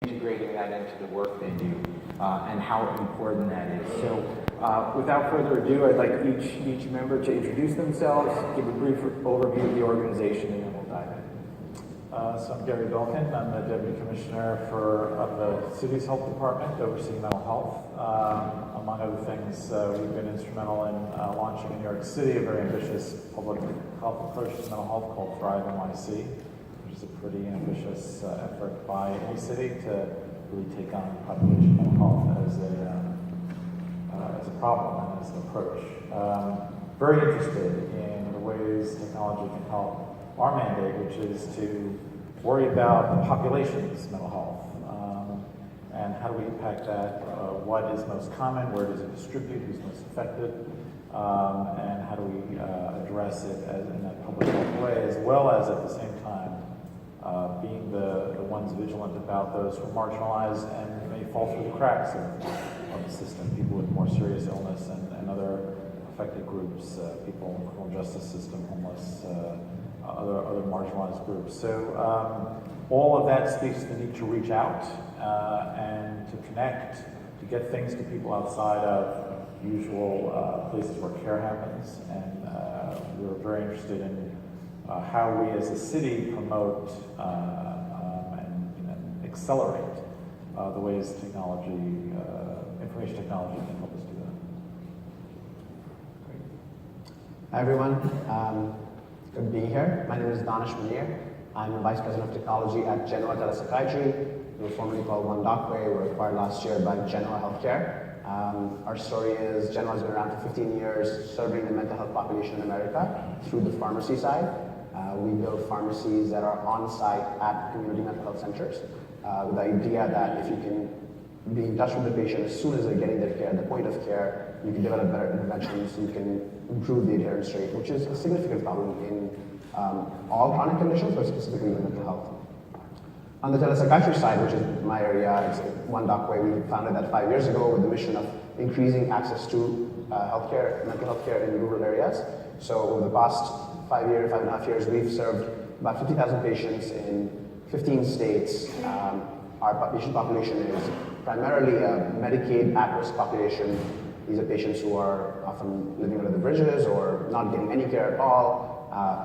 integrating that into the work they do and how important that is. So without further ado, I'd like each member to introduce themselves, give a brief overview of the organization, and then we'll dive in. So I'm Gary Belkin. I'm the Deputy Commissioner for the city's health department, overseeing mental health. Among other things, we've been instrumental in launching in New York City a very ambitious public health approach to mental health called Thrive NYC, which is a pretty ambitious effort by any city to really take on population mental health as a problem and as an approach. Very interested in the ways technology can help our mandate, which is to worry about the population's mental health and how do we impact that, what is most common, where does it distribute, who's most affected, and how do we address it in that public health way, as well as at the same time being the ones vigilant about those who are marginalized and may fall through the cracks of the system, people with more serious illness and other affected groups, people in the criminal justice system, homeless, other marginalized groups. So all of that speaks to the need to reach out and to connect, to get things to people outside of usual places where care happens. And we're very interested in how we as a city promote and accelerate the ways technology, information technology can help us do that. Great. Hi everyone. Good being here. My name is Danish Munir. I'm the Vice President of Technology at Genoa Telepsychiatry. We were formerly called One Docway. We were acquired last year by Genoa Healthcare. Our story is Genoa has been around for 15 years, serving the mental health population in America through the pharmacy side. We build pharmacies that are on-site at community mental health centers with the idea that if you can be in touch with the patient as soon as they're getting their care, at the point of care, you can develop better interventions, you can improve the adherence rate, which is a significant problem in all chronic conditions, but specifically in mental health. On the telepsychiatry side, which is my area, it's One Docway. We founded that 5 years ago with the mission of increasing access to healthcare, mental health care in rural areas. So over the past 5.5 years, we've served about 50,000 patients in 15 states. Our patient population is primarily a Medicaid at-risk population. These are patients who are often living under the bridges or not getting any care at all.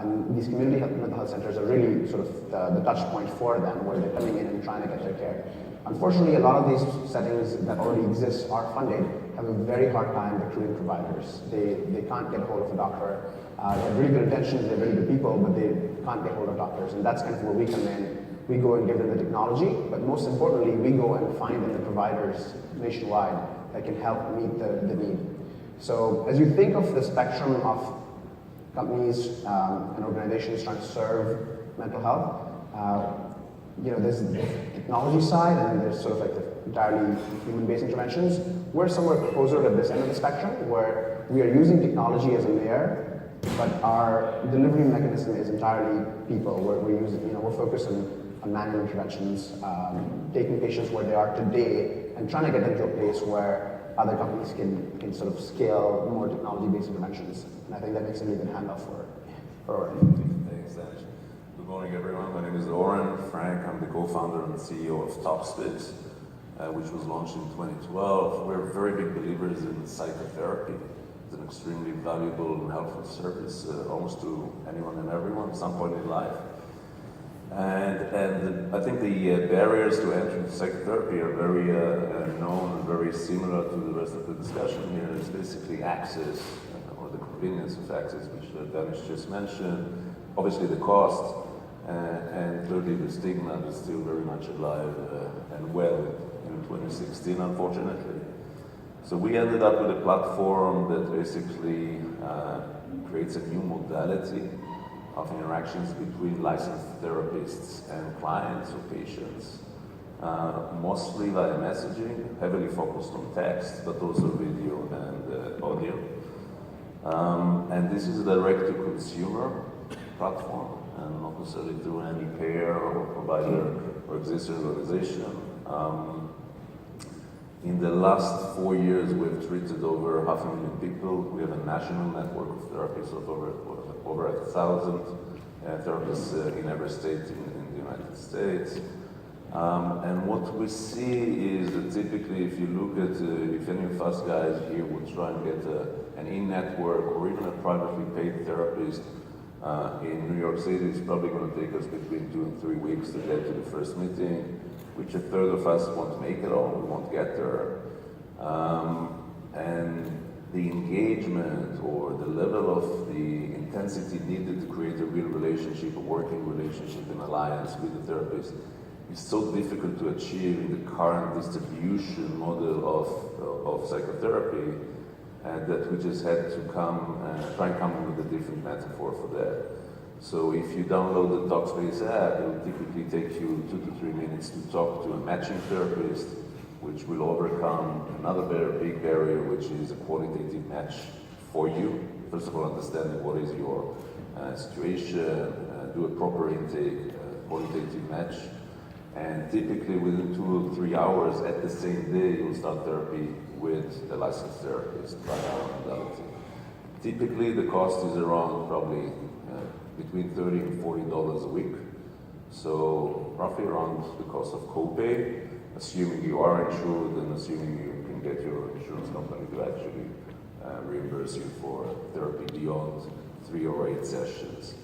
And these community mental health centers are really sort of the touch point for them, where they're coming in and trying to get their care. Unfortunately, a lot of these settings that already exist are funded have a very hard time recruiting providers. They can't get hold of a doctor. They have really good intentions, they're really good people, but they can't get hold of doctors. And that's kind of where we come in. We go and give them the technology, but most importantly, we go and find them the providers nationwide that can help meet the need. So as you think of the spectrum of companies and organizations trying to serve mental health, there's the technology side and there's sort of like the entirely human-based interventions. We're somewhere closer to this end of the spectrum where we are using technology as a layer, but our delivery mechanism is entirely people. We're focused on manual interventions, taking patients where they are today and trying to get them to a place where other companies can sort of scale more technology-based interventions. And I think that makes a really good handoff for Oren. Thanks, Danish. Good morning, everyone. My name is Oren Frank. I'm the co-founder and CEO of TopSpit, which was launched in 2012. We're very big believers in psychotherapy. It's an extremely valuable and helpful service almost to anyone and everyone at some point in life. And I think the barriers to entry into psychotherapy are very known and very similar to the rest of the discussion here. It's basically access or the convenience of access, which Danish just mentioned. Obviously the cost and clearly the stigma is still very much alive and well in 2016, unfortunately. So we ended up with a platform that basically creates a new modality of interactions between licensed therapists and clients or patients, mostly via messaging, heavily focused on text, but also video and audio. And this is a direct-to-consumer platform, and not necessarily through any payer or provider or existing organization. In the last 4 years, we've treated over 500,000 people. We have a national network of therapists of over 1,000 therapists in every state in the United States. And what we see is that typically if you look at, if any of us guys here would try and get an in-network or even a privately paid therapist in New York City, it's probably going to take us between 2 and 3 weeks to get to the first meeting, which a third of us won't make it all, we won't get there. And the engagement or the level of the intensity needed to create a real relationship, a working relationship, an alliance with the therapist is so difficult to achieve in the current distribution model of psychotherapy that we just had to try and come up with a different metaphor for that. So if you download the Talkspace app, it will typically take you 2 to 3 minutes to talk to a matching therapist, which will overcome another big barrier, which is a qualitative match for you. First of all, understanding what is your situation, do a proper intake, qualitative match, and typically within 2 or 3 hours at the same day, you'll start therapy with a licensed therapist by our modality. Typically, the cost is around probably between $30 and $40 a week. So roughly around the cost of copay, assuming you are insured and assuming you can get your insurance company to actually reimburse you for therapy beyond 3 or 8 sessions.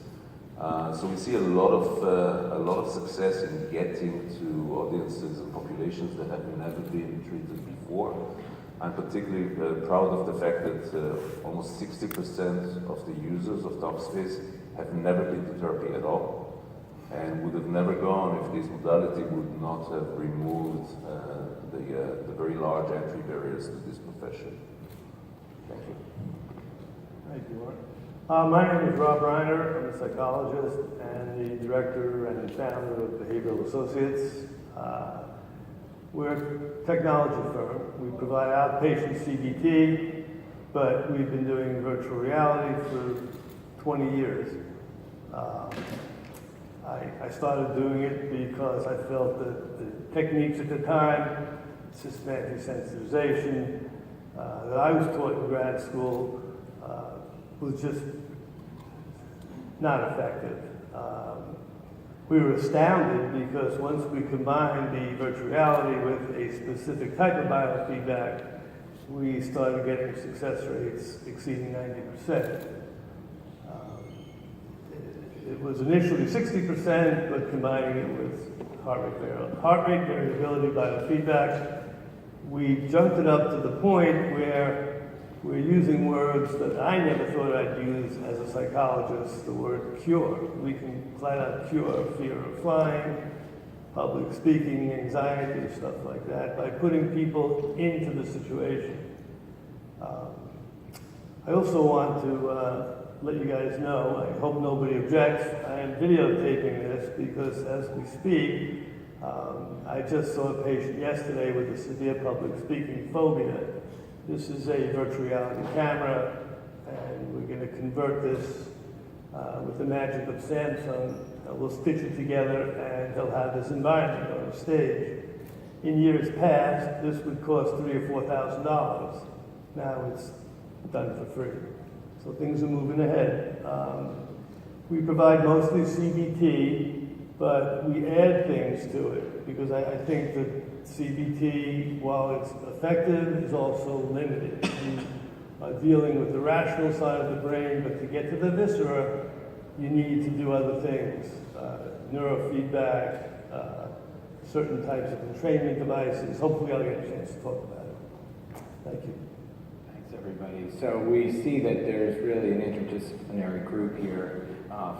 So we see a lot of success in getting to audiences and populations that have never been treated before. I'm particularly proud of the fact that almost 60% of the users of Talkspace have never been to therapy at all, and would have never gone if this modality would not have removed the very large entry barriers to this profession. Thank you. Thank you, Mark. My name is Rob Reiner. I'm a psychologist and the director and founder of Behavioral Associates. We're a technology firm. We provide outpatient CBT, but we've been doing virtual reality for 20 years. I started doing it because I felt that the techniques at the time, systematic sensitization, that I was taught in grad school was just not effective. We were astounded because once we combined the virtual reality with a specific type of biofeedback, we started getting success rates exceeding 90%. It was initially 60%, but combining it with heart rate variability biofeedback, we jumped it up to the point where we're using words that I never thought I'd use as a psychologist, the word cure. We can flat out cure fear of flying, public speaking, anxiety, stuff like that, by putting people into the situation. I also want to let you guys know, I hope nobody objects, I am videotaping this because as we speak, I just saw a patient yesterday with a severe public speaking phobia. This is a virtual reality camera, and we're going to convert this with the magic of Samsung. We'll stitch it together, and he'll have this environment on the stage. In years past, this would cost $3,000 or $4,000. Now it's done for free. So things are moving ahead. We provide mostly CBT, but we add things to it because I think that CBT, while it's effective, is also limited. You are dealing with the rational side of the brain, but to get to the viscera, you need to do other things. Neurofeedback, certain types of entrainment devices. Hopefully I'll get a chance to talk about it. Thank you. Thanks, everybody. So we see that there's really an interdisciplinary group here,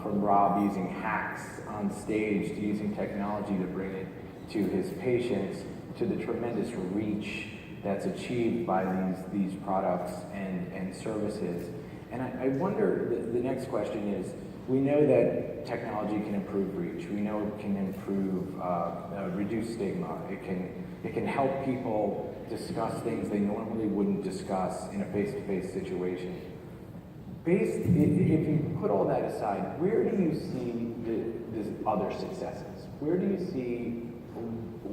from Rob using hacks on stage to using technology to bring it to his patients, to the tremendous reach that's achieved by these products and services. And I wonder, the next question is, we know that technology can improve reach. We know it can improve, reduce stigma. It can help people discuss things they normally wouldn't discuss in a face-to-face situation. If you put all that aside, where do you see the other successes? Where do you see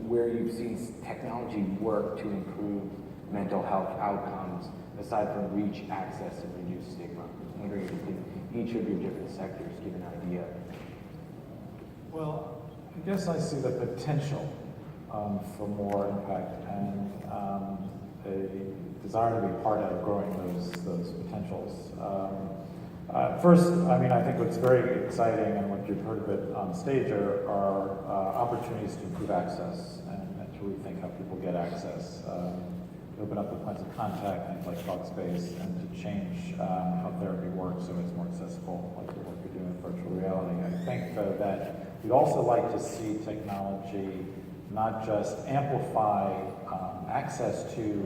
where you've seen technology work to improve mental health outcomes, aside from reach, access, and reduce stigma? I'm wondering if you can, each of your different sectors, give an idea. Well, I guess I see the potential for more impact and a desire to be part of growing those potentials. First, I mean, I think what's very exciting and what you've heard of it on stage are opportunities to improve access and to rethink how people get access. Open up the points of contact, things like Talkspace, and to change how therapy works so it's more accessible, like the work you're doing in virtual reality. I think, though, that we'd also like to see technology not just amplify access to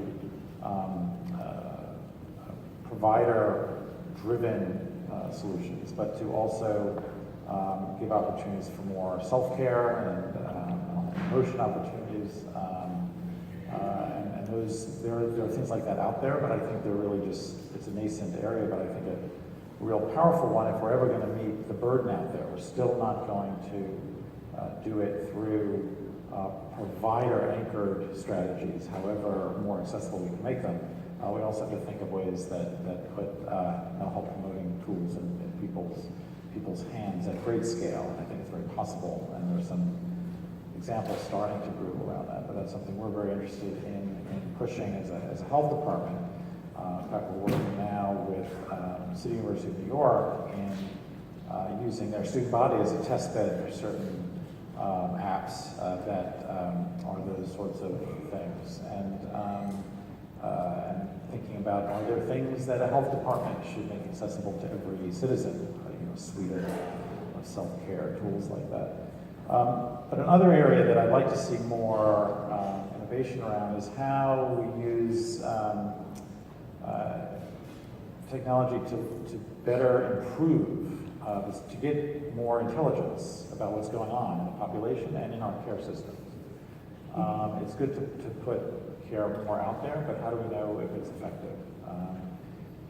provider-driven solutions, but to also give opportunities for more self-care and emotion opportunities. And there are things like that out there, but I think they're really just, it's a nascent area, but I think a real powerful one if we're ever going to meet the burden out there. We're still not going to do it through provider-anchored strategies, however more accessible we can make them. We also have to think of ways that put mental health promoting tools in people's hands at great scale. And I think it's very possible, and there's some examples starting to brew around that, but that's something we're very interested in pushing as a health department. In fact, we're working now with City University of New York in using their student body as a test bed for certain apps that are those sorts of things. And thinking about, are there things that a health department should make accessible to every citizen, a suite of self-care tools like that. But another area that I'd like to see more innovation around is how we use technology to better improve, to get more intelligence about what's going on in the population and in our care systems. It's good to put care more out there, but how do we know if it's effective?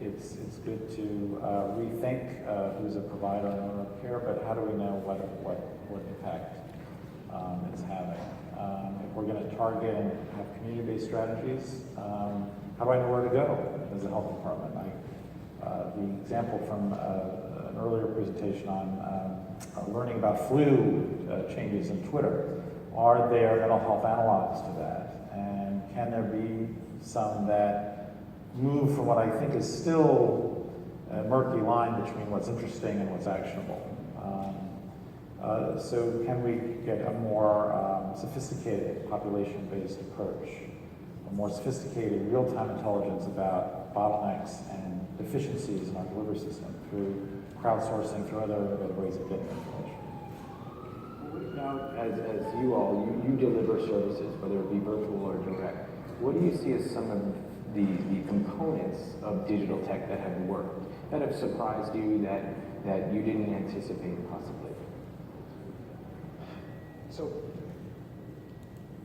It's good to rethink who's a provider and owner of care, but how do we know what impact it's having? If we're going to target and have community-based strategies, how do I know where to go as a health department? The example from an earlier presentation on learning about flu changes in Twitter. Are there mental health analogs to that? And can there be some that move from what I think is still a murky line between what's interesting and what's actionable? So can we get a more sophisticated population-based approach, a more sophisticated real-time intelligence about bottlenecks and deficiencies in our delivery system through crowdsourcing, through other ways of getting information? Now, as you deliver services, whether it be virtual or direct, what do you see as some of the components of digital tech that have worked, that have surprised you, that you didn't anticipate possibly? So,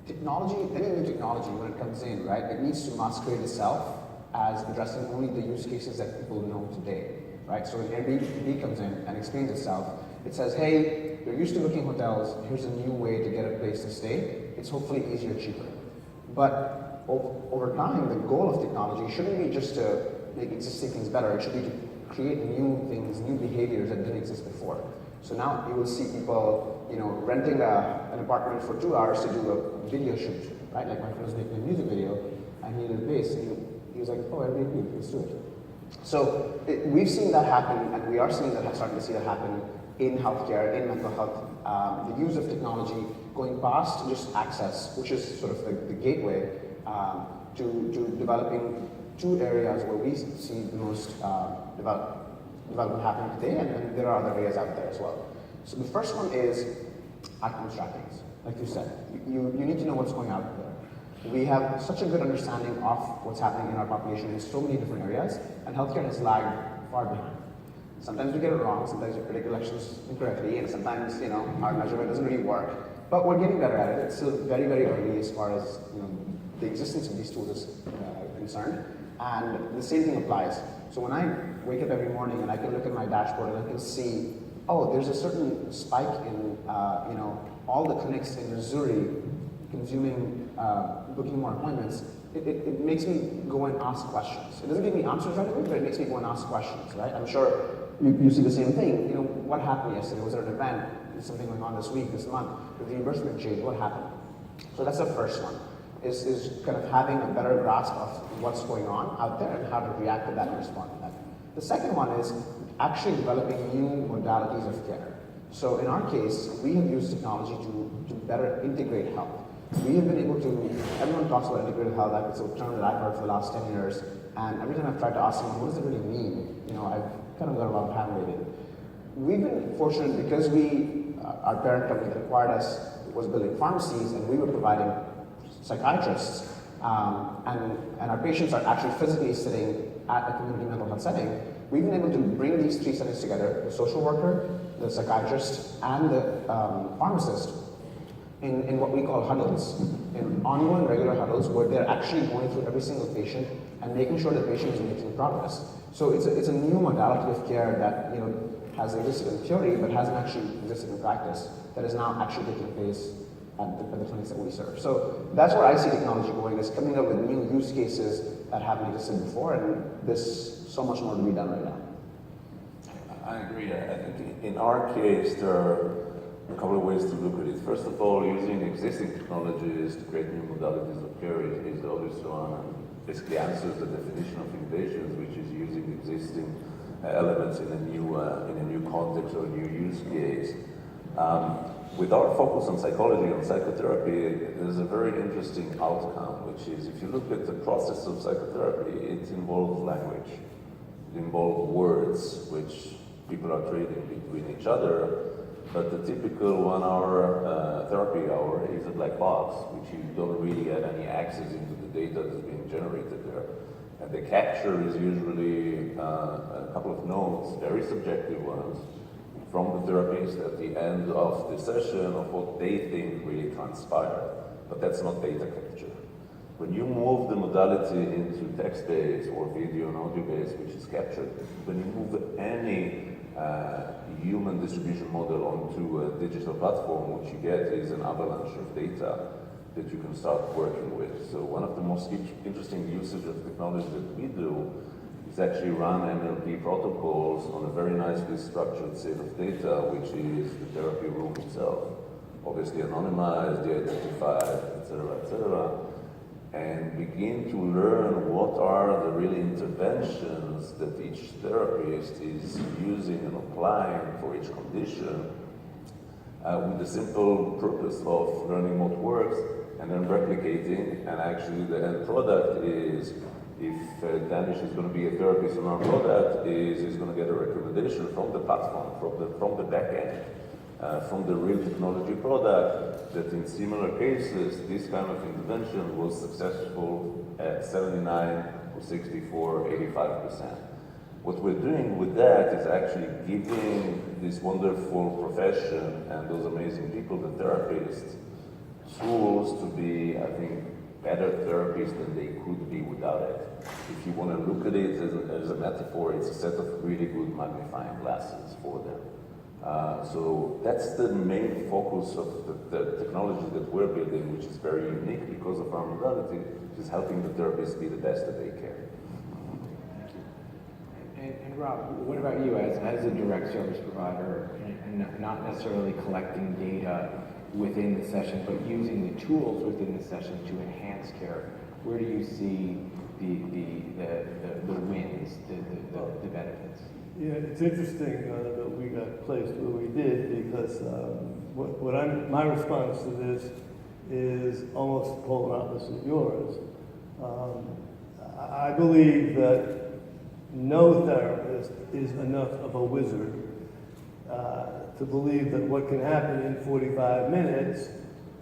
technology, any new technology, when it comes in, right, it needs to masquerade itself as addressing only the use cases that people know today, right? So when Airbnb comes in and explains itself, it says, hey, you're used to booking hotels, here's a new way to get a place to stay. It's hopefully easier, cheaper. But over time, the goal of technology shouldn't be just to make existing things better. It should be to create new things, new behaviors that didn't exist before. So now you will see people, renting an apartment for 2 hours to do a video shoot, right? Like my friend was making a music video, and he needed a bass, and he was like, oh, Airbnb, let's do it. So we've seen that happen, and we are seeing that, starting to see that happen in healthcare, in mental health. The use of technology going past just access, which is sort of the gateway to developing 2 areas where we see the most development happening today, and there are other areas out there as well. So the first one is outcomes trackings. Like you said, you need to know what's going out there. We have such a good understanding of what's happening in our population in so many different areas, and healthcare has lagged far behind. Sometimes we get it wrong, sometimes we predict elections incorrectly, and sometimes our measurement doesn't really work. But we're getting better at it. It's still very, very early as far as the existence of these tools is concerned. And the same thing applies. So when I wake up every morning and I can look at my dashboard and I can see, oh, there's a certain spike in all the clinics in Missouri booking more appointments, it makes me go and ask questions. It doesn't give me answers right away, but it makes me go and ask questions, right? I'm sure you see the same thing. What happened yesterday? Was there an event? Is something going on this week, this month? The reimbursement change, what happened? So that's the first one, is kind of having a better grasp of what's going on out there and how to react to that and respond to that. The second one is actually developing new modalities of care. So in our case, we have used technology to better integrate health. We have been able to, everyone talks about integrated health, it's a term that I've heard for the last 10 years, and every time I've tried to ask them, what does it really mean? You know, I've kind of got a lot of hand waving. We've been fortunate because our parent company that acquired us was building pharmacies, and we were providing psychiatrists, and our patients are actually physically sitting at a community mental health setting. We've been able to bring these three settings together, the social worker, the psychiatrist, and the pharmacist, in what we call huddles, in ongoing regular huddles where they're actually going through every single patient and making sure the patient is making progress. So it's a new modality of care that has existed in theory but hasn't actually existed in practice, that is now actually taking place at the clinics that we serve. So that's where I see technology going, is coming up with new use cases that haven't existed before, and there's so much more to be done right now. I agree. I think in our case, there are a couple of ways to look at it. First of all, using existing technologies to create new modalities of care is the obvious one, and basically answers the definition of innovations, which is using existing elements in a new context or a new use case. With our focus on psychology, on psychotherapy, there's a very interesting outcome, which is if you look at the process of psychotherapy, it involves language. It involves words, which people are trading between each other. But the typical 1 hour therapy hour is a black box, which you don't really have any access into the data that's being generated there. And the capture is usually a couple of notes, very subjective ones, from the therapist at the end of the session of what they think really transpired. But that's not data capture. When you move the modality into text-based or video and audio-based, which is captured, when you move any human distribution model onto a digital platform, what you get is an avalanche of data that you can start working with. So one of the most interesting usage of technology that we do is actually run NLP protocols on a very nicely structured set of data, which is the therapy room itself. Obviously anonymized, de-identified, etc., and begin to learn what are the real interventions that each therapist is using and applying for each condition, with the simple purpose of learning what works and then replicating. And actually the end product is, if Danish is going to be a therapist on our product, is going to get a recommendation from the platform, from the back end, from the real technology product, that in similar cases, this kind of intervention was successful at 79 or 64, 85%. What we're doing with that is actually giving this wonderful profession and those amazing people, the therapists, tools to be, I think, better therapists than they could be without it. If you want to look at it as a metaphor, it's a set of really good magnifying glasses for them. So that's the main focus of the technology that we're building, which is very unique because of our modality, which is helping the therapists be the best that they can. And Rob, what about you as a direct service provider, and not necessarily collecting data within the session, but using the tools within the session to enhance care? Where do you see the wins, the benefits? Yeah, it's interesting that we got placed where we did, because my response to this is almost the polar opposite of yours. I believe that no therapist is enough of a wizard to believe that what can happen in 45 minutes,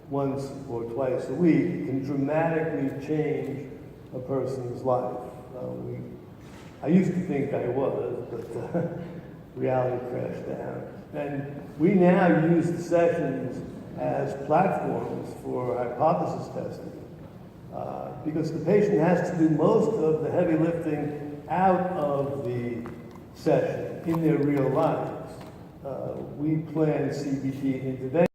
once or twice a week, can dramatically change a person's life. I used to think I was, but reality crashed down. And we now use the sessions as platforms for hypothesis testing, because the patient has to do most of the heavy lifting out of the session in their real lives. We plan CBT intervention